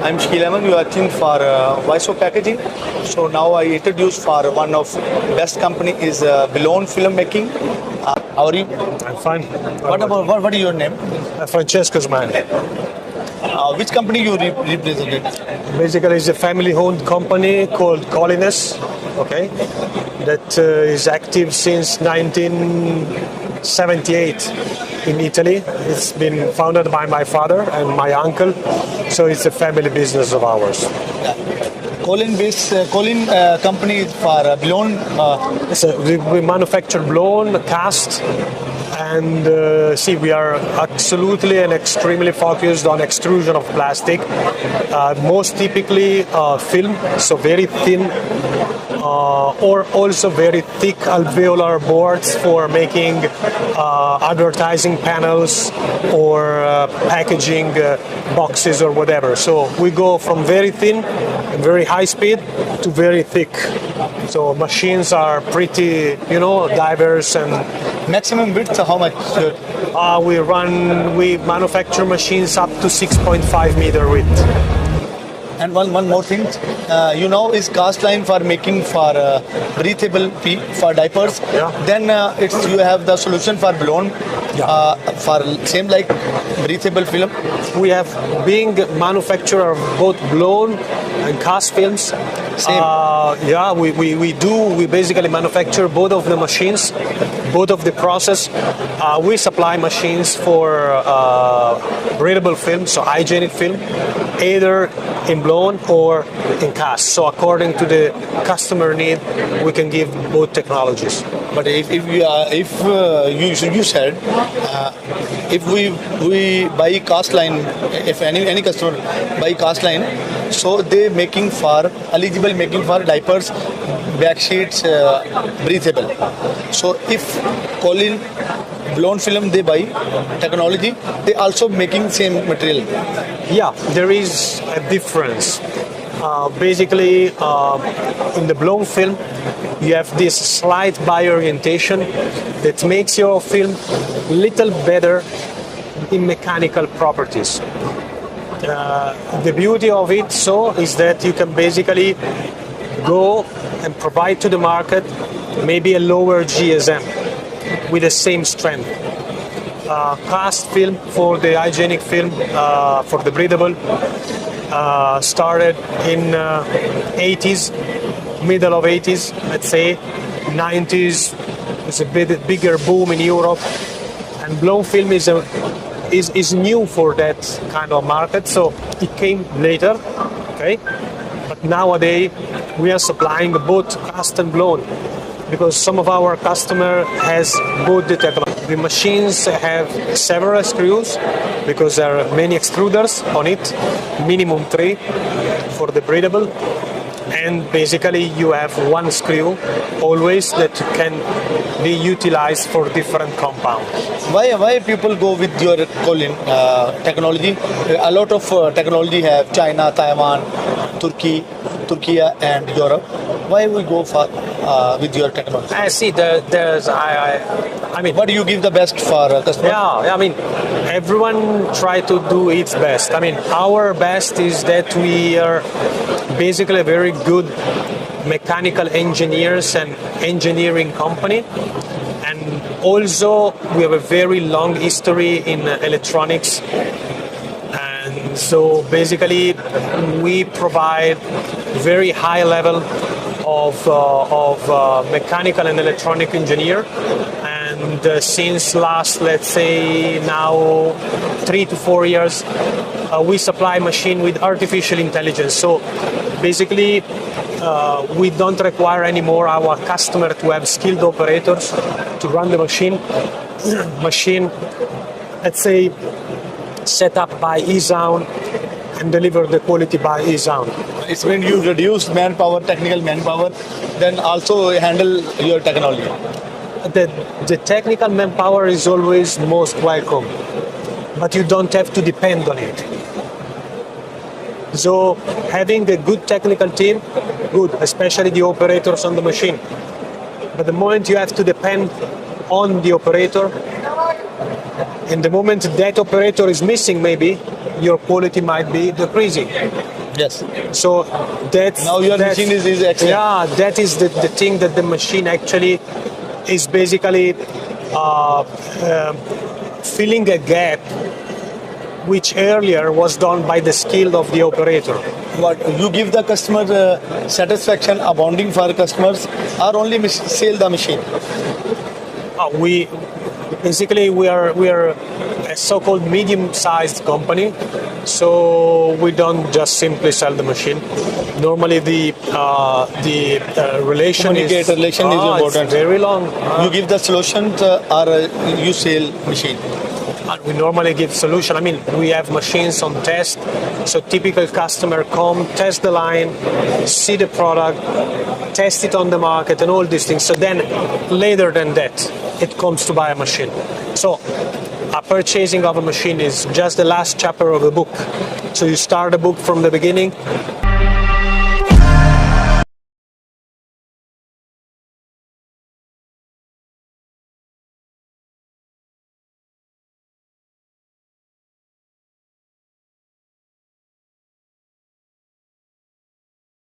I'm Shkilaman. We are working for Viso Packaging. So now I introduce for one of best company is Balloon Filmmaking. How are you? I'm fine. What is your name? Francesco's man. Which company you represented? Basically, it's a family-owned company called Colines, okay, that is active since 1978 in Italy. It's been founded by my father and my uncle, so it's a family business of ours. Colin company is for balloon. We manufacture blown, cast, and we are absolutely and extremely focused on extrusion of plastic. Most typically film, so very thin, or also very thick alveolar boards for making advertising panels or packaging boxes or whatever. So we go from very thin and very high speed to very thick. So machines are pretty, diverse and Maximum width, how much? we manufacture machines up to 6.5 meter width. And one more thing, is cast line for making for breathable pee for diapers. Yeah. Then you have the solution for balloon. Yeah. For same like breathable film. We have being manufacturer of both blown and cast films. Same. We basically manufacture both of the machines, both of the process. We supply machines for breathable film, so hygienic film, either in blown or in cast. So according to the customer need, we can give both technologies. But if you said if we buy cast line, if any customer buy cast line, so they eligible making for diapers, back sheets, breathable. So if Colin blown film they buy technology, they also making same material. Yeah, there is a difference. Basically, in the blown film, you have this slight bi-orientation that makes your film a little better in mechanical properties. The beauty of it is that you can basically go and provide to the market maybe a lower GSM with the same strength. Cast film for the hygienic film, for the breathable, started in 80s, middle of 80s, let's say. 90s was a bit bigger boom in Europe, and blown film is new for that kind of market, so it came later, okay? But nowadays we are supplying both cast and blown because some of our customer has both the technology. The machines have several screws because there are many extruders on it, minimum 3 for the breathable, and basically you have one screw always that can be utilized for different compounds. Why people go with your Colin technology? A lot of technology have China, Taiwan, Turkey and Europe. Why we go for with your technology? I see I mean, what do you give the best for customer? Yeah, I mean, everyone try to do its best. I mean, our best is that we are basically a very good mechanical engineers and engineering company, and also we have a very long history in electronics, and so basically we provide very high level of mechanical and electronic engineer. And since last, let's say now 3 to 4 years, we supply machine with artificial intelligence. So basically, we don't require anymore our customer to have skilled operators to run the machine. Machine, let's say, set up by e-sound and deliver the quality by e-sound. It's when you reduce manpower, technical manpower, then also handle your technology. The technical manpower is always most welcome, but you don't have to depend on it. So having a good technical team, good, especially the operators on the machine. But the moment you have to depend on the operator, and the moment that operator is missing, maybe your quality might be decreasing. Yes. So that's Now your machine is excellent. Yeah, that is the thing that the machine actually is basically filling a gap which earlier was done by the skill of the operator. What you give the customer satisfaction, a bonding for customers, or only sell the machine? We basically we are a so-called medium-sized company, so we don't just simply sell the machine. Normally, the relation is important. It's very long. You give the solution or you sell machine? We normally give solution. I mean, we have machines on test, so typical customer come, test the line, see the product, test it on the market, and all these things. So then, later than that, it comes to buy a machine. So, a purchasing of a machine is just the last chapter of a book. So you start a book from the beginning,